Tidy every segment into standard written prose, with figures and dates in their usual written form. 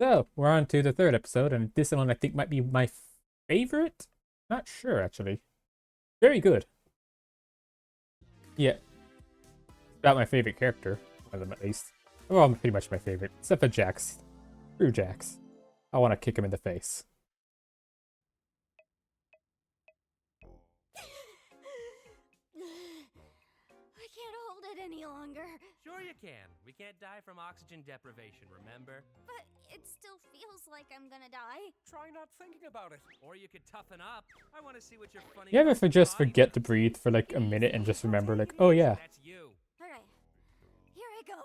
So, we're on to the third episode, and this one I think might be my favorite? Not sure, actually. Very good. Yeah, about my favorite character. One of them, at least. Well, pretty much my favorite. Except for Jax. Screw Jax. I want to kick him in the face. I can't hold it any longer. Sure you can. We can't die from oxygen deprivation, remember? But it still feels like I'm gonna die. Try not thinking about it. Or you could toughen up. I want to see what you're funny. You ever just forget to breathe for like a minute and just remember like, oh yeah. That's you. Alright, here I go.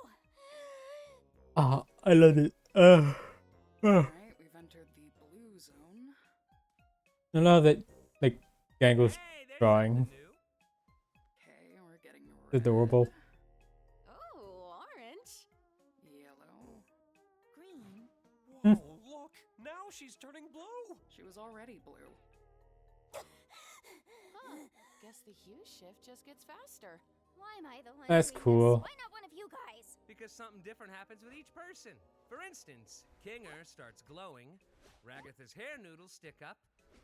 Ah, I love it. Alright, we've entered the blue zone. I love that, like, Gangle's Hey, there's drawing. something new. Okay, we're getting It's adorable. Oh, orange. yellow. Green. Hmm. Whoa, look! Now she's turning blue. She was already blue. Huh. Guess the hue shift just gets faster. Why am I the one That's doing cool. this? Why not one of you guys? Because something different happens with each person. For instance, Kinger starts glowing, Ragatha's hair noodles stick up,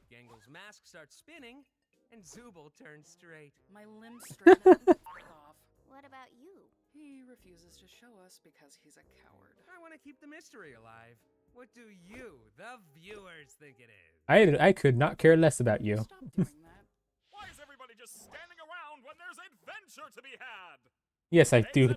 Gangle's mask starts spinning, and Zubul turns straight. My limbs straight up and off. What about you? He refuses to show us because he's a coward. I want to keep the mystery alive. What do you, the viewers, think it is? I could not care less about you. Stop doing that. Why is everybody just standing around when there's adventure to be had? Yes, I do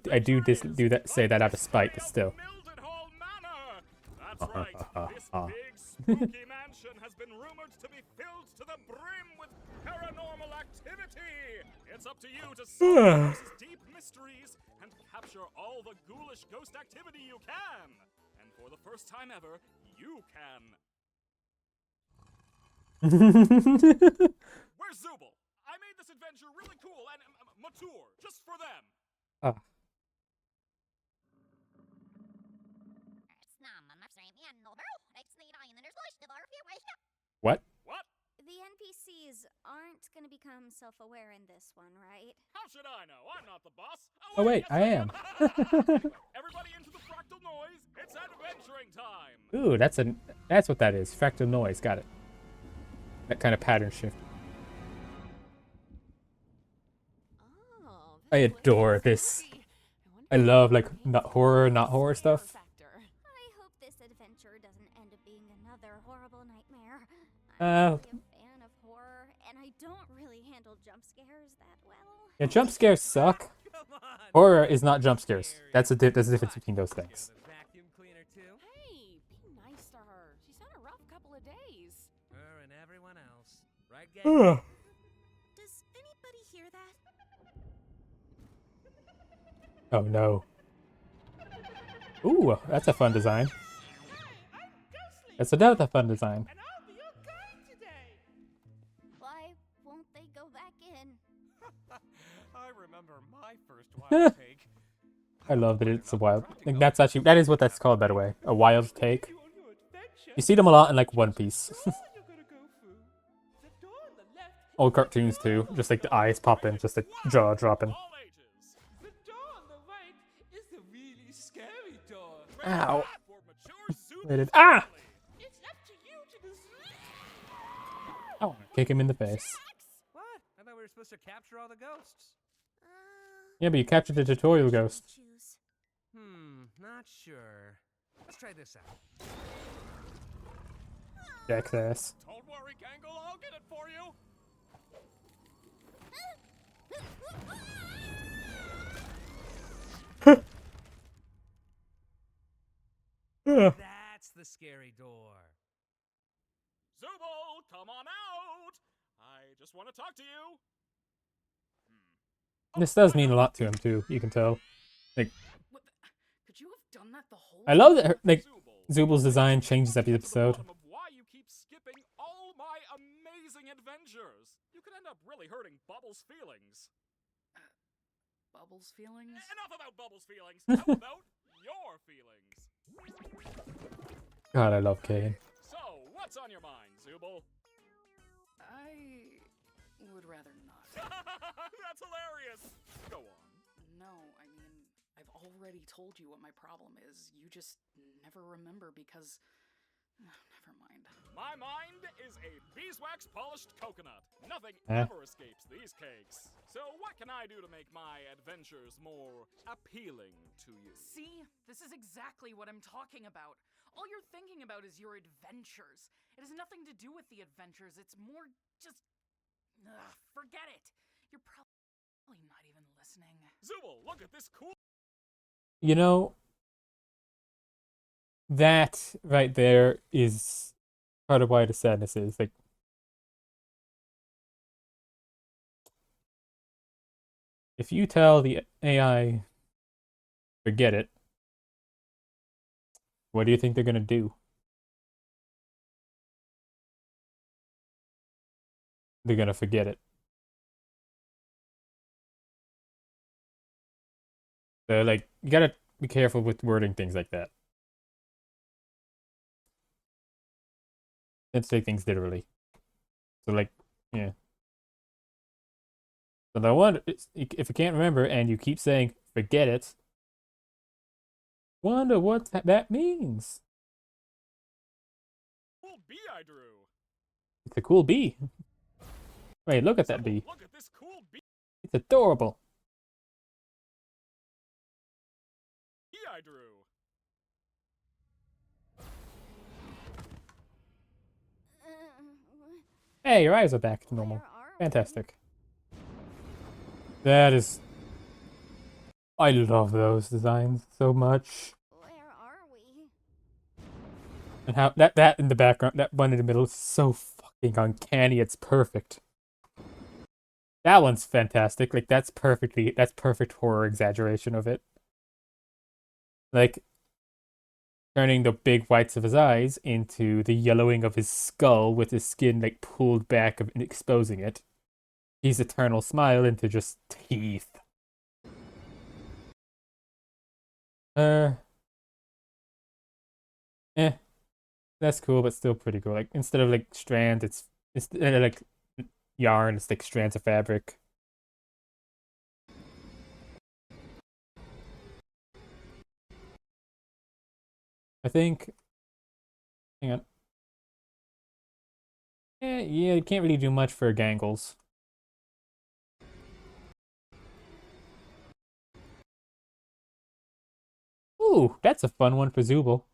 that, say that out of spite, but still. Mildenhall Manor. That's right. This big spooky mansion has been rumored to be filled to the brim with paranormal activity. It's up to you to solve those deep mysteries and capture all the ghoulish ghost activity you can. And for the first time ever, you can. Where's Zubul? I made this adventure really cool and mature, just for them. What? What? The NPCs aren't gonna become self-aware in this one, right? How should I know? I'm not the boss. Oh wait, I am. Everybody into the fractal noise. It's adventuring time. Ooh, that's what that is. Fractal noise. Got it. That kind of pattern shift. Oh, I this looks adore spooky. this. wonder I if love there's like a not horror stuff. factor. I hope this adventure doesn't end up being another horrible nightmare. Uh, I'm not really a fan of horror, and I don't really handle jump scares that well. Yeah, jump scares suck. Come on. Horror is not jump scares. That's the difference between those things. The vacuum cleaner too. Hey, be nice to her. She's had a rough couple of days. Her and everyone else. Right, gang? Does anybody hear that? Oh no. Ooh, that's a fun design. That's another fun design. And I'll be your guide today. Why won't they go back in? I remember my first wild take. I love that it's a wild. Like that is what that's called, by the way. A wild take. You on your adventure. You see them a lot in like One Piece. Door you're gonna go through. The door on the left. Old cartoons too. Just like the eyes popping, just like jaw dropping. All ages. The door on the right is the really scary door. Ow. For mature Zubul Wait, ah! It's up to you to decide. Oh, kick him in the face. What? I thought we were supposed to capture all the ghosts. Yeah, but you captured the tutorial ghost. Choose. Not sure. Let's try this out. Jack's ass. Don't worry, Gangle. I'll get it for you. That's the scary door. Zubul, come on out. I just want to talk to you. This does mean a lot to him too. You can tell. What the, could you have done that the whole I love that her, like Zubul, Zubul's design changes every get to the episode. bottom of why you keep skipping all my amazing adventures. You could end up really hurting Bubbles' feelings. Bubbles feelings? Enough about Bubbles' feelings. How about your feelings? God, I love Cain. So, what's on your mind, Zubul? I would rather not. That's hilarious. Go on. No, I mean, I've I've already told you what my problem is. You just never remember because... Never mind. My mind is a beeswax polished coconut. Nothing Eh? ever escapes these cakes. So what can I do to make my adventures more appealing to you? See? This is exactly what I'm talking about. All you're thinking about is your adventures. It has nothing to do with the adventures. It's more just... forget it. You're probably not even listening. Zubul, look at this cool... You know, that right there is part of why the sadness is. Like, if you tell the AI, forget it, what do you think they're gonna do? They're gonna forget it. So, like, you gotta be careful with wording things like that. Let's take things literally. So, like, yeah. So the one, if you can't remember and you keep saying, forget it, wonder what that means. Cool bee I drew. It's a cool bee. Wait, look at that Zubul, bee. look at this cool bee It's adorable. I drew. Hey, your eyes are back to normal. Where are Fantastic. That is... I love those designs so much. Where are we? And how that in the background, that one in the middle is so fucking uncanny, it's perfect. That one's fantastic. Like, that's perfect horror exaggeration of it. Like, turning the big whites of his eyes into the yellowing of his skull with his skin, like, pulled back and exposing it. His eternal smile into just teeth. That's cool, but still pretty cool. Like, instead of, like, strands, it's like, yarn, it's, like, strands of fabric. I think... Hang on. Yeah, you can't really do much for Gangles. Ooh, that's a fun one for Zubul.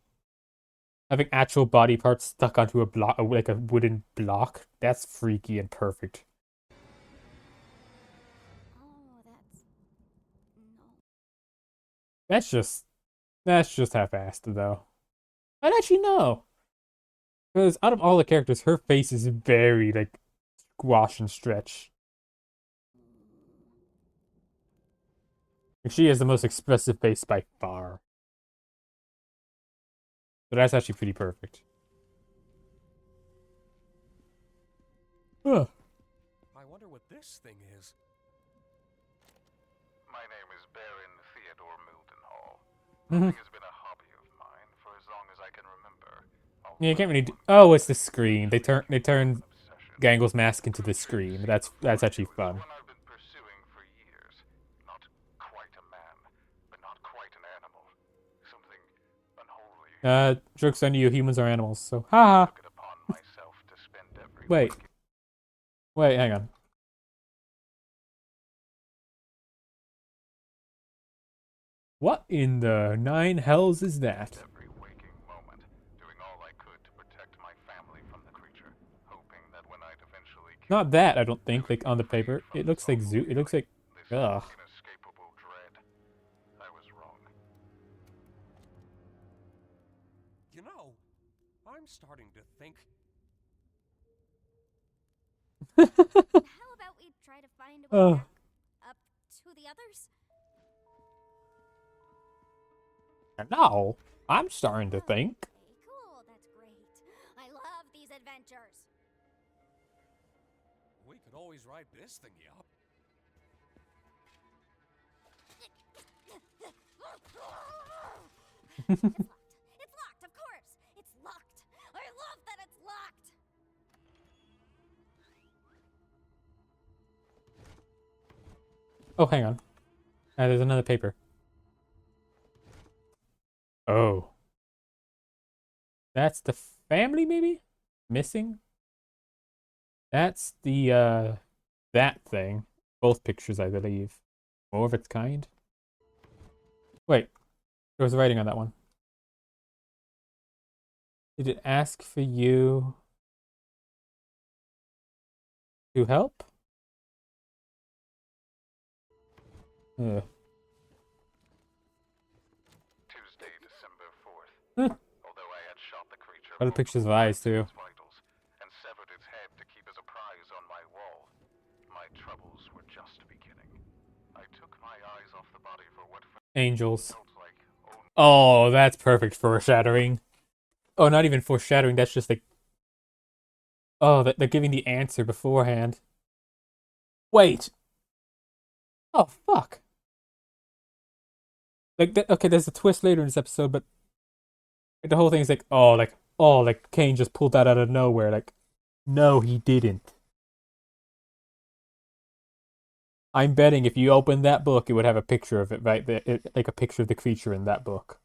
Having actual body parts stuck onto a block, like a wooden block. That's freaky and perfect. Oh, that's... No. That's just half-assed, though. I'd actually know. Because out of all the characters, her face is very, like, squash and stretch. She has the most expressive face by far. So that's actually pretty perfect. Ugh. I wonder what this thing is. My name is Baron Theodore Mildenhall. Mhm. Hunting has been a hobby of mine for as long as I can remember. Yeah, you can't really do... Oh, it's the scream. They turn Gangle's mask into the scream. That's actually fun. One I've been pursuing for years. Not quite a man, but not quite an animal. Something unholy. Joke's on you, humans are animals, so haha. Took it upon myself to spend every Wait. waking Wait, hang on. What in the nine hells is that? every waking moment, doing all I could to protect my family from the creature, hoping that when I'd eventually kill Not that, I don't think, like on the paper. It looks like zoo. It looks like... this Ugh. inescapable dread, I was wrong. You know, I'm starting to think... How about we try to find a way Oh. back up to the others? No, I'm starting to think. Okay, cool, that's great. I love these adventures. We could always ride this thingy up. It's locked. It's locked, of course. It's locked. I love that it's locked. Oh, hang on. There's another paper. That's the family, maybe? Missing? That's the, that thing. Both pictures, I believe. More of its kind. Wait, there was writing on that one. Did it ask for you to help? Ugh. Tuesday, December 4th. Huh. Although I had shot the creature Other pictures of eyes, too. its vitals and severed its head to keep as a prize on my wall, my troubles were just beginning. I took my eyes off the body for what Angels. felt like only Oh, that's perfect foreshadowing. Oh, not even foreshadowing, that's just like... Oh, they're giving the answer beforehand. Wait! Oh, fuck. Like, okay, there's a twist later in this episode, but... Like, the whole thing is like, like, Cain just pulled that out of nowhere. Like, no, he didn't. I'm betting if you open that book, it would have a picture of it right there. Like a picture of the creature in that book.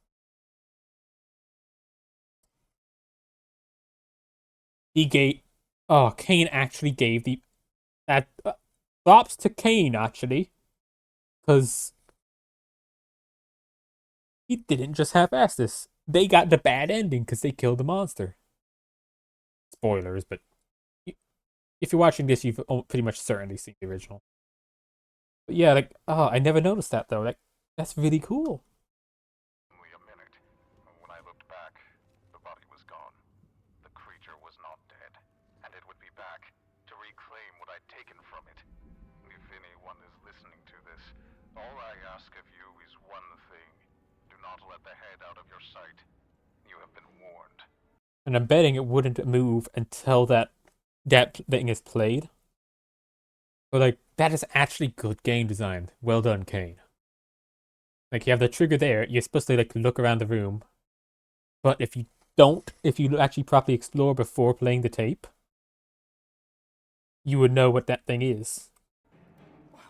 He gave... Oh, Cain actually gave the... That... props to Cain, actually. Because... He didn't just half-ass this. They got the bad ending because they killed the monster. Spoilers, but... If you're watching this, you've pretty much certainly seen the original. But yeah, like... Oh, I never noticed that, though. Like, that's really cool. a minute. When I looked back, the body was gone. The creature was not dead, and it would be back to reclaim what I'd taken from it. If anyone is listening to this, all I ask of you is one thing. Do not let the head out of your sight. You have been warned. And I'm betting it wouldn't move until that thing is played. But like, that is actually good game design. Well done, Cain. Like, you have the trigger there, you're supposed to like look around the room. But if you don't, if you actually properly explore before playing the tape, you would know what that thing is. Wow,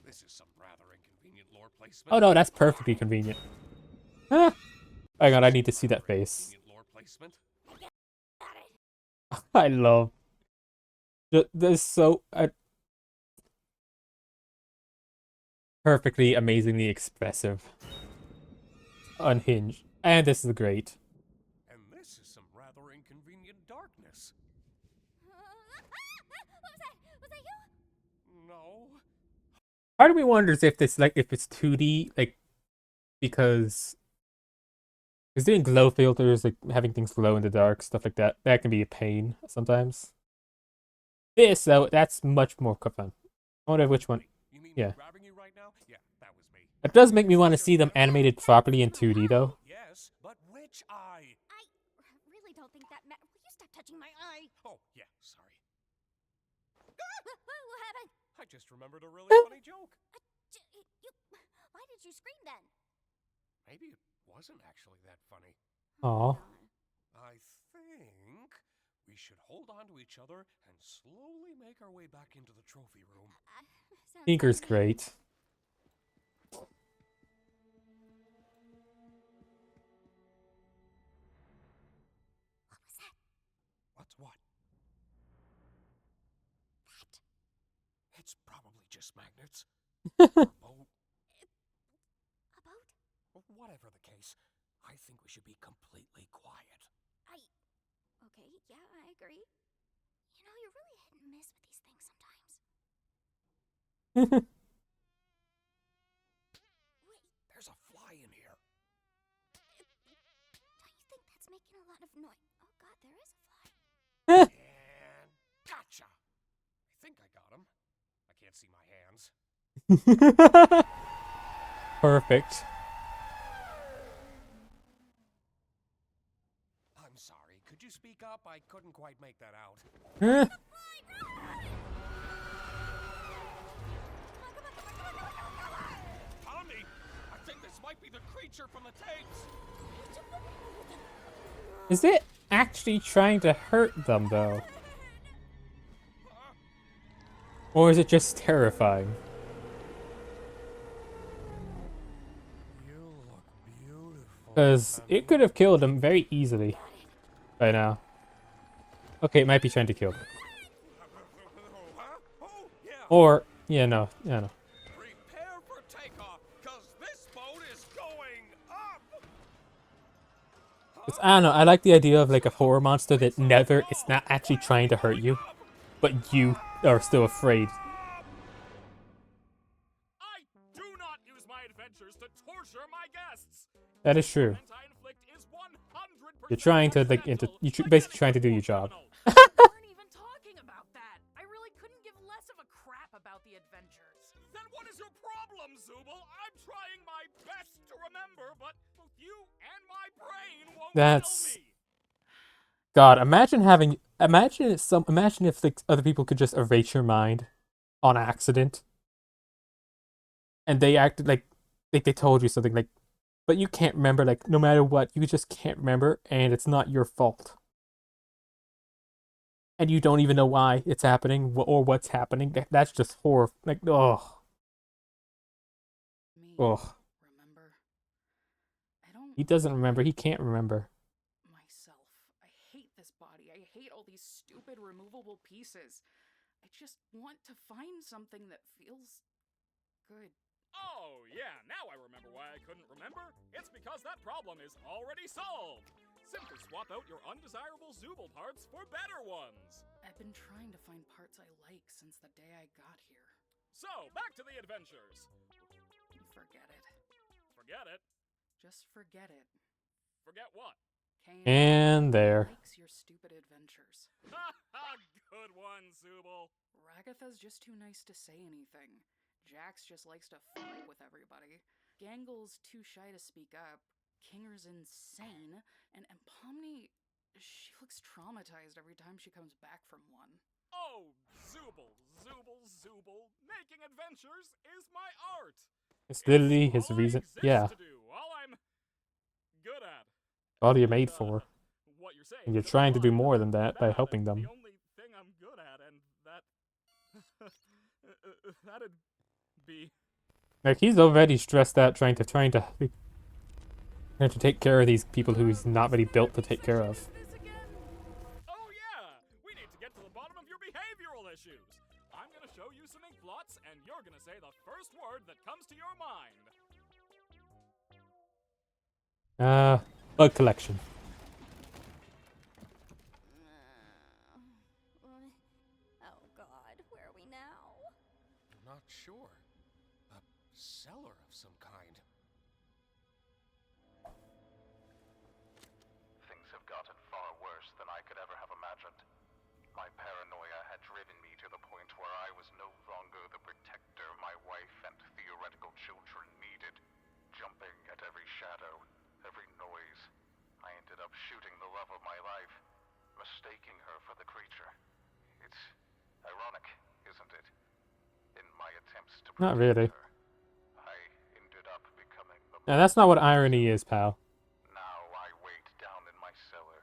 this is some rather inconvenient lore placement. Oh no, that's perfectly convenient. Ah! Hang on, I need to see that face. Convenient lore placement. I love... There's so... perfectly, amazingly expressive. Unhinged. And this is great. And this is some rather inconvenient darkness. Was that you? No. Part of me wonders if this, like, if it's 2D, like, because doing glow filters, like having things glow in the dark, stuff like that, that can be a pain sometimes. This, though, that's much more fun. I wonder which one. You mean Yeah. grabbing you right now? Yeah, that was me. It does make me want to see them animated properly in 2D, though. Yes, but which eye? I really don't think that Will you stop touching my eye? Oh, yeah, sorry. What happened? I just remembered a really funny joke. Why did you scream then? Maybe it wasn't actually that funny. Aw. I think we should hold on to each other and slowly make our way back into the trophy room. Sounds Tinker's funny. great. What was that? What's what? That. It's probably just magnets. Oh, A boat? whatever the case, I think we should be completely quiet. Okay, yeah, I agree. You know, you're really hit and miss with these things sometimes. Wait, There's a fly in here. don't you think that's making a lot of noise? Oh god, there is a fly. And gotcha. I think I got him. I can't see my hands. Perfect. I'm sorry. Could you speak up? I couldn't quite make that out. Huh? Tommy, I think this might be the creature from the tapes. Is it actually trying to hurt them, though? Or is it just terrifying? You look beautiful. Because it could have killed them very easily. Right now. Okay, it might be trying to kill them. Huh? Oh, yeah. Or, yeah, no. Prepare for takeoff, cause this boat is going up. 'Cause I don't know, I like the idea of like a horror monster that never, it's not actually trying to hurt you, but you are still afraid. I do not use my adventures to torture my guests. That is true. Torment I inflict is 100% You're trying to like accidental, like basically any trying to do your normal job. criminal. We weren't even talking about that. I really couldn't give less of a crap about the adventures. Then what is your problem, Zubul? I'm trying my best to remember, but both you and my brain won't That's tell me. God, imagine if like other people could just erase your mind on accident. And they acted like they told you something like, but you can't remember, like no matter what, you just can't remember and it's not your fault. And you don't even know why it's happening or what's happening. That's just horror. Like, oh. Me, Oh. remember? I don't He doesn't remember. He can't remember. myself. I hate this body. I hate all these stupid removable pieces. I just want to find something that feels good. Oh, yeah, now I remember why I couldn't remember. It's because that problem is already solved. Simply swap out your undesirable Zubul parts for better ones. I've been trying to find parts I like since the day I got here. So, back to the adventures. Forget it. Forget it. Just forget it. Forget what? Cain, And there. likes your stupid adventures. Ha ha! Good one, Zubul. Ragatha's just too nice to say anything. Jax just likes to fuck with everybody. Gangle's too shy to speak up. Kinger's insane. And Pomni, she looks traumatized every time she comes back from one. Oh, Zubul. Making adventures is my art. It's literally his all reason. I exist Yeah. to do, all I'm good at. All you're made for. What you're saying And you're is trying to do I'm more than that by bad helping at them. The only thing I'm good at, and that that'd be. Like he's already stressed out trying to take care of these people who he's not really built to take care of. Oh yeah, we need to get to the bottom of your behavioral issues. I'm gonna show you some ink blots, and you're gonna say the first word that comes to your mind. Bug collection. Oh God, where are we now? Not sure. A cellar of some kind. Things have gotten far worse than I could ever have imagined. My paranoia had driven me to the point where I was no longer the protector my wife and theoretical children needed. Jumping at every shadow, every noise, I ended up shooting the love of my life, mistaking her for the creature. It's ironic, isn't it? In my attempts to Not protect really. her, I ended up becoming the Now that's not what irony is, pal. Now I wait down in my cellar,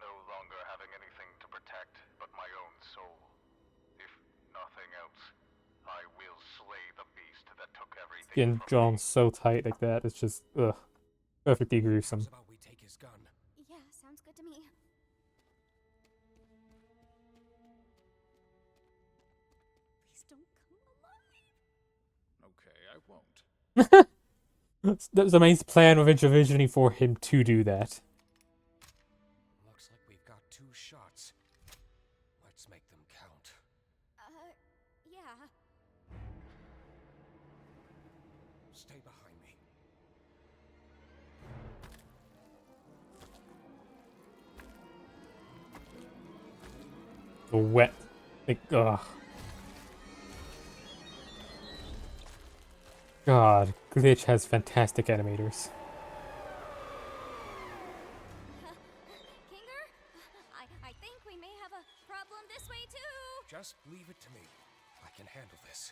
no longer having anything to protect but my own soul. If nothing else, I will slay the beast that took everything Getting from drawn me. so tight like that, it's just perfectly gruesome. How's about we take his gun? Yeah, sounds good to me. Please don't come alive. Okay, I won't. That was the main plan originally for him to do that. Looks like we've got 2 shots. Let's make them count. Yeah. Stay behind me. The wet, like, ugh. God, Glitch has fantastic animators. Kinger? I think we may have a problem this way too. Just leave it to me. I can handle this.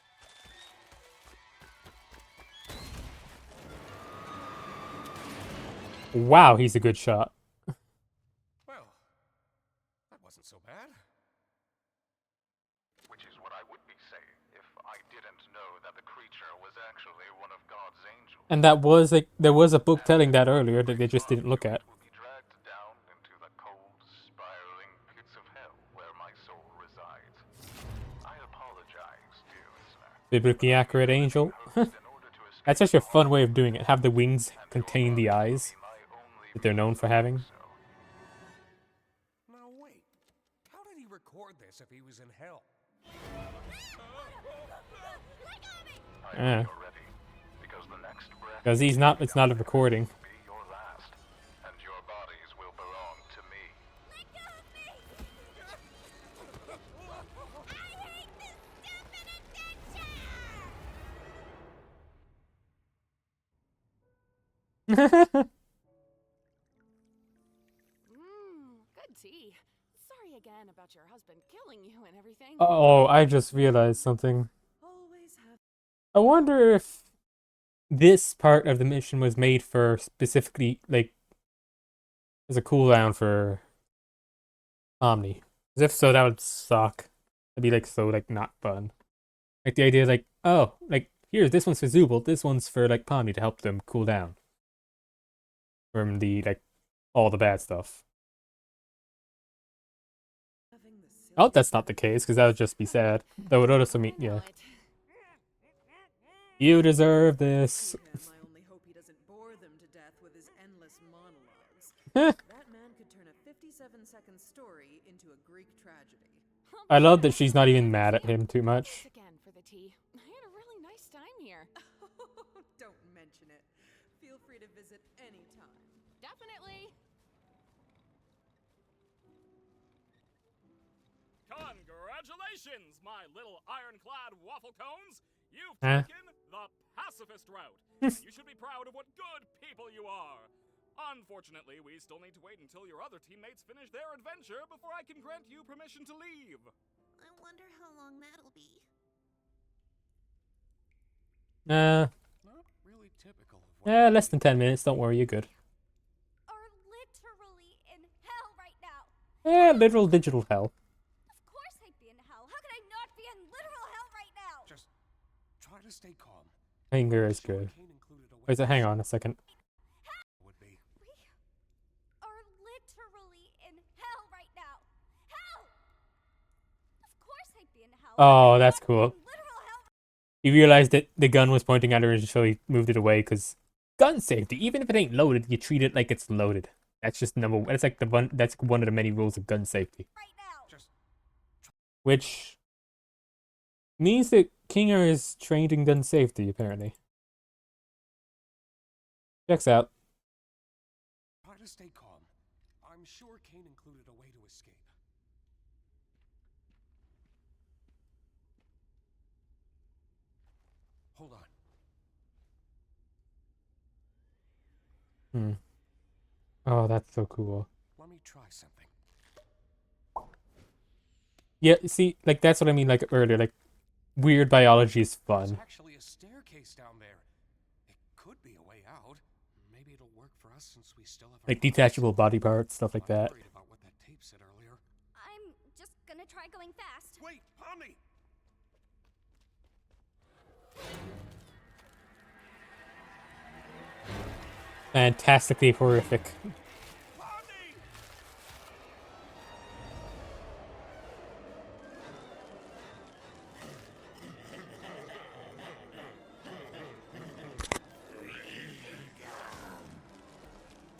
Wow, he's a good shot. Well, that wasn't so bad. Which is what I would be saying if I didn't know that the creature was actually one of God's angels. And that was like, there was a book telling that earlier that they just didn't look at. Will be dragged down into the cold, Biblically accurate angel. That's such a fun way of doing it. Have the wings contain the eyes that they're known for having. Now wait, how did he record this if he was in hell? Yeah. Because he's not. It's not a recording. Be your last, and your bodies will belong to me. Let go of me! I hate this stupid adventure! Good tea. Sorry again about your husband killing you and everything. Oh, I just realized something. Always have. I wonder if this part of the mission was made for specifically, like, as a cooldown for Omni. Because if so, that would suck. It'd be, like, so, like, not fun. Like, the idea, like, oh, like, here, this one's for Zubul, this one's for, like, Pomni to help them cool down. From the, like, all the bad stuff. I hope that's not the case, because that would just be sad. That would also mean, yeah. You deserve this. I only hope he doesn't bore them to death with his endless monologues. That man could turn a 57-second story into a Greek tragedy. I love that she's not even mad at him too much. Again for the tea. I had a really nice time here. Don't mention it. Feel free to visit anytime. Definitely. Congratulations, my little ironclad waffle cones! You've Huh? taken the pacifist route. You should be proud of what good people you are. Unfortunately, we still need to wait until your other teammates finish their adventure before I can grant you permission to leave. I wonder how long that'll be. Not really typical of what Less than 10 minutes, don't worry, you're good. Are literally in hell right now. Literal digital hell. Of course I'd be in hell. How could I not be in literal hell right now? Just try to stay calm. Anger is good. Cain included a way Wait, so hang on a second. would be. We are literally in hell right now. Hell! Of course I'd be in hell. Oh, How could I that's not be cool. in literal hell? You realized that the gun was pointing at her and so he moved it away because gun safety, even if it ain't loaded, you treat it like it's loaded. That's just number one. That's like that's one of the many rules of gun safety. Right now. Just Which means that Kinger is trained in gun safety, apparently. Checks out. try to stay calm. I'm sure Cain included a way to escape. Hold on. Oh, that's so cool. Let me try something. Yeah, see, like that's what I mean like earlier, like weird biology is There's fun. actually a staircase down there. It could be a way out. Maybe it'll work for us since we still have our Like bodies. detachable body parts, stuff like I'm that. worried about what that tape said earlier. I'm just gonna try going fast. Wait, Pomni! Fantastically horrific. Pomni!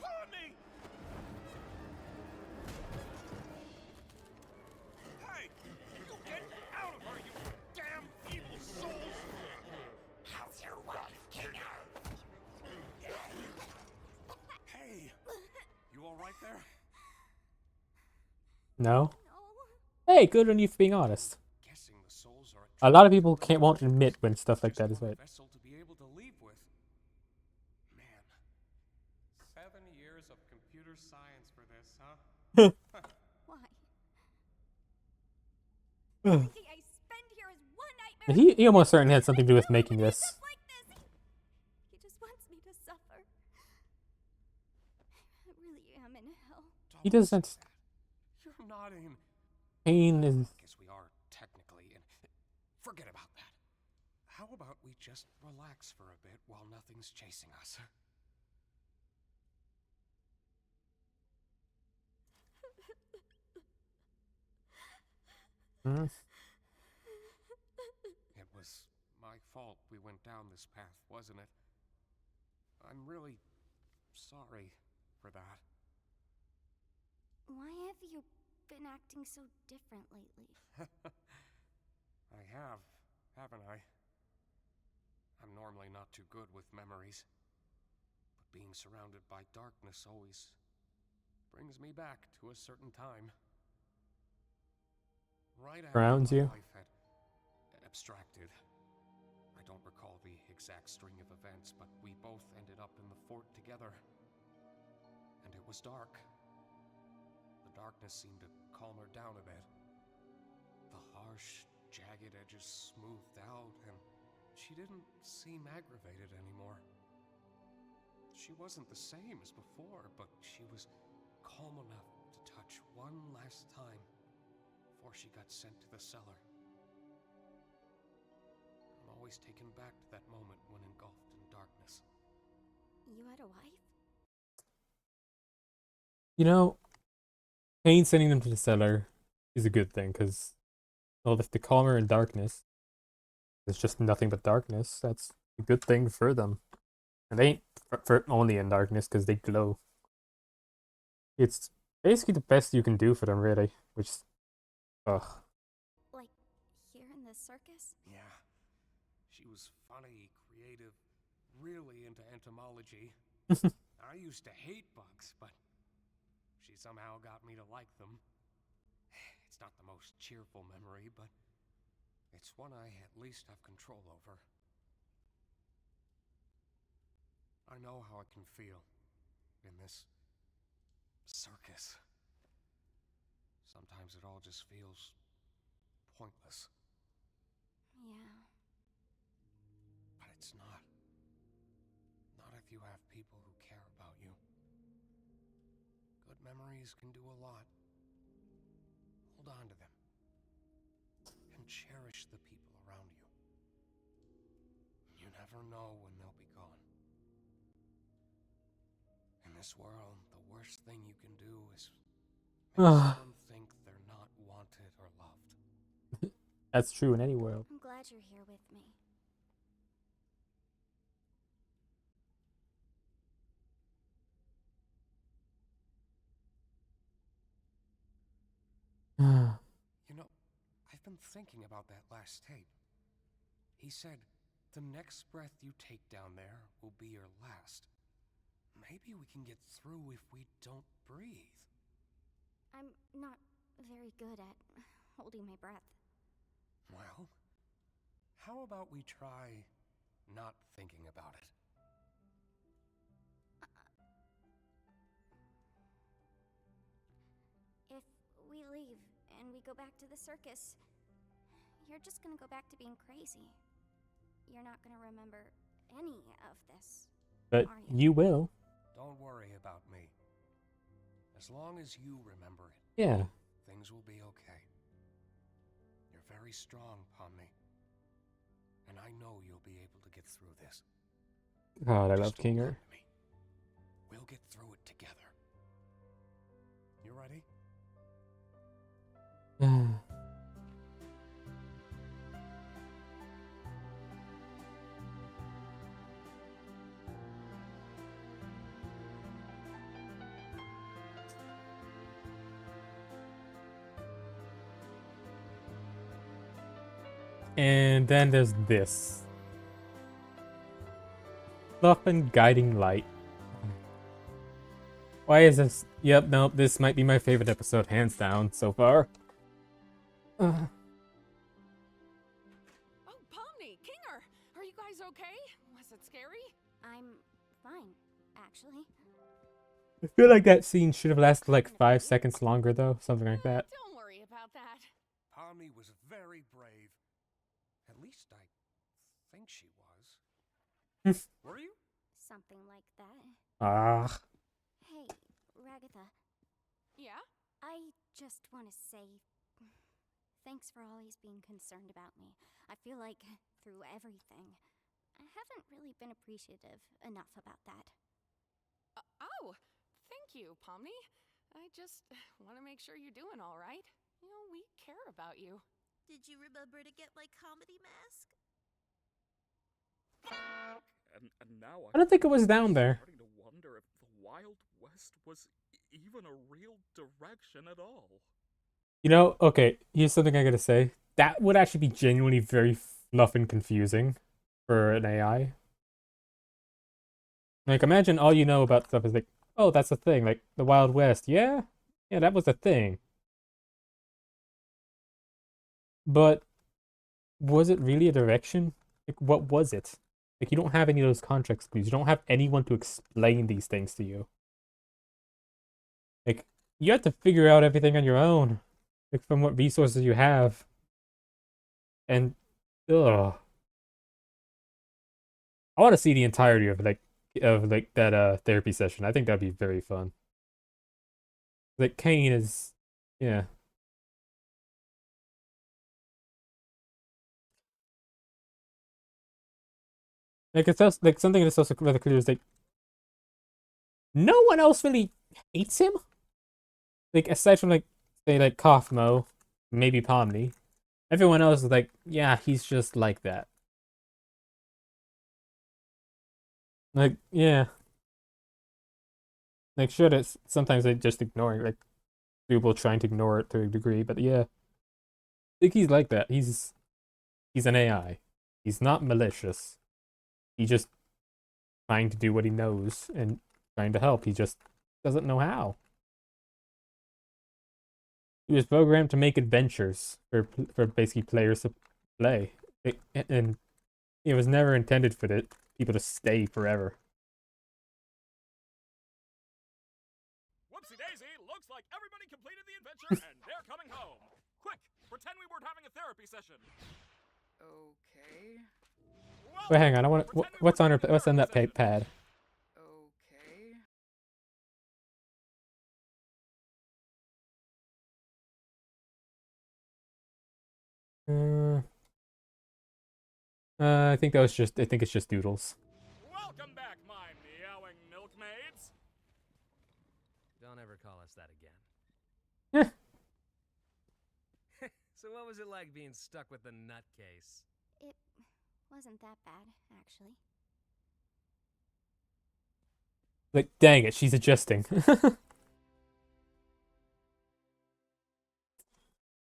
Pomni! Hey! Get out of her, you damn evil souls! How's your wife, Kinger? Hey! You alright there? No? No. Hey, good on you for being honest. Guessing the souls are A lot of people won't admit when stuff like that is right. vessel to be able to leave with. Man, 7 years of computer science for this, huh? Why? Everything I spend here is one nightmare. He almost certainly had something to do with making this. Stuff like this. He just wants me to suffer. I really am in hell. He doesn't. you're not in. Pain is. Guess we are technically in. Forget about that. How about we just relax for a bit while nothing's chasing us? Hmm? It was my we went down this path, wasn't it? I'm really sorry for that. Why have you been acting so different lately? I have, haven't I? I'm normally not too good with memories, but being surrounded by darkness always brings me back to a certain time. Right after Grounds my you? life had abstracted. I don't recall the exact string of events, but we both ended up in the fort together. And it was dark. The darkness seemed to calm her down a bit. The harsh, jagged edges smoothed out, and she didn't seem aggravated anymore. She wasn't the same as before, but she was calm enough to touch one last time before she got sent to the cellar. I'm always taken back to that moment when engulfed in darkness. You had a wife? You know, Cain sending them to the cellar is a good thing, because, well, if they calm her in darkness, there's just nothing but darkness. That's a good thing for them. And they ain't for only in darkness, because they glow. It's basically the best you can do for them, really, which is, ugh. Like, here in the circus? Yeah. She was funny, creative, really into entomology. I used to hate bugs, but she somehow got me to like them. It's not the most cheerful memory, but it's one I at least have control over. I know how it can feel in this circus. Sometimes it all just feels pointless. Yeah. But it's not. Not if you have people who care about you. Good memories can do a lot. Hold on to them. And cherish the people around you. You never know when they'll be gone. In this world, the worst thing you can do is make someone think they're not wanted or loved. That's true in any world. I'm glad you're here with me. You know, I've been thinking about that last tape. He said, the next breath you take down there will be your last. Maybe we can get through if we don't breathe. I'm not very good at holding my breath. Well, how about we try not thinking about it? If we leave and we go back to the circus, you're just gonna go back to being crazy. You're not gonna remember any of this, But are you? you will. Don't worry about me. As long as you remember it, Yeah. things will be okay. You're very strong, Pomni. And I know you'll be able to get through this. God, I Just love hold on Kinger. to me. We'll get through it together. You ready? And then there's this. Fluff and guiding light. Why is this? Yep, nope, this might be my favorite episode, hands down, so far. Oh, Pomni, Kinger, are you guys okay? Was it scary? I'm fine, actually. I feel like that scene should have lasted like 5 seconds longer, though. Something like that. Don't worry about that. Pomni was very brave. At least I think she was. Were you? Something like that. Ah. Hey, Ragatha, Yeah? I just want to say thanks for always being concerned about me. I feel like through everything, I haven't really been appreciative enough about that. Oh, thank you, Pomni. I just want to make sure you're doing all right. You know, we care about you. Did you remember to get my comedy mask? And now I don't think it was down there. starting to wonder if the Wild West was even a real direction at all. You know, okay, here's something I gotta say. That would actually be genuinely very fluff and confusing for an AI. Like, imagine all you know about stuff is like, oh, that's a thing. Like, the Wild West. Yeah? Yeah, that was a thing. But was it really a direction? Like, what was it? Like, you don't have any of those context clues. You don't have anyone to explain these things to you. Like, you have to figure out everything on your own. Like, from what resources you have. And, ugh. I want to see the entirety of that therapy session. I think that'd be very fun. Like Cain is, yeah. Like it's also, like something that's also rather clear is like no one else really hates him. Like aside from like say like Kaufmo, maybe Pomni, everyone else is like, yeah, he's just like that. Like yeah, like sure that's sometimes they just ignore it, like people trying to ignore it to a degree, but yeah, I think he's like that. He's an AI. He's not malicious. He's just trying to do what he knows and trying to help. He just doesn't know how. He was programmed to make adventures for basically players to play, and it was never intended for the people to stay forever. Whoopsie daisy, looks like everybody completed the adventure and they're coming home. Quick, pretend we weren't having a therapy session. Okay. Wait, hang on. I want what's on her? What's on that pad? Okay. I think that was just. I think it's just doodles. Welcome back, my meowing milkmaids. Don't ever call us that again. So what was it like being stuck with the nutcase? It wasn't that bad, actually. Like, dang it, she's adjusting.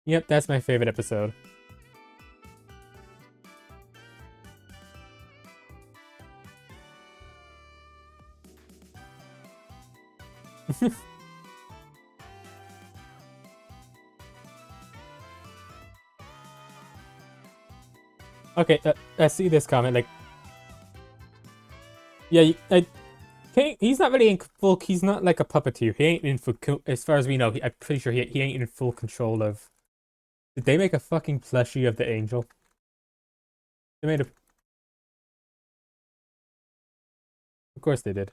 Yep, that's my favorite episode. Okay, I see this comment. Like, yeah, he's not really in full. He's not like a puppeteer. He ain't in full. As far as we know, I'm pretty sure he ain't in full control of. Did they make a fucking plushie of the angel? They made a. Of course they did.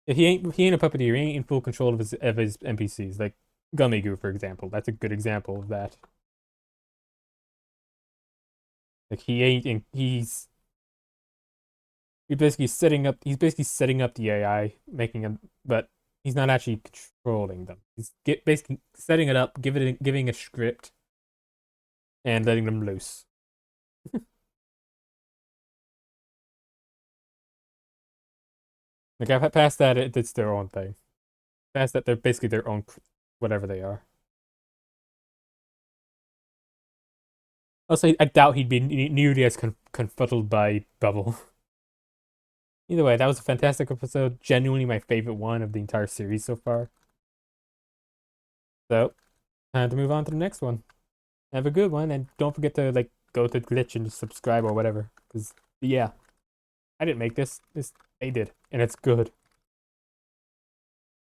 He ain't a puppeteer. He ain't in full control of his NPCs. Like Gummy Goo, for example. That's a good example of that. Like he ain't in. He's basically setting up. He's basically setting up the AI, making them, but he's not actually controlling them. He's basically setting it up, giving a script, and letting them loose. Like past that, it's their own thing. Past that, they're basically their own, whatever they are. Also, I doubt he'd be nearly as confuddled by Bubble. Either way, that was a fantastic episode. Genuinely my favorite one of the entire series so far. So, time to move on to the next one. Have a good one, and don't forget to like go to Glitch and subscribe or whatever. Because yeah, I didn't make this. They did, and it's good.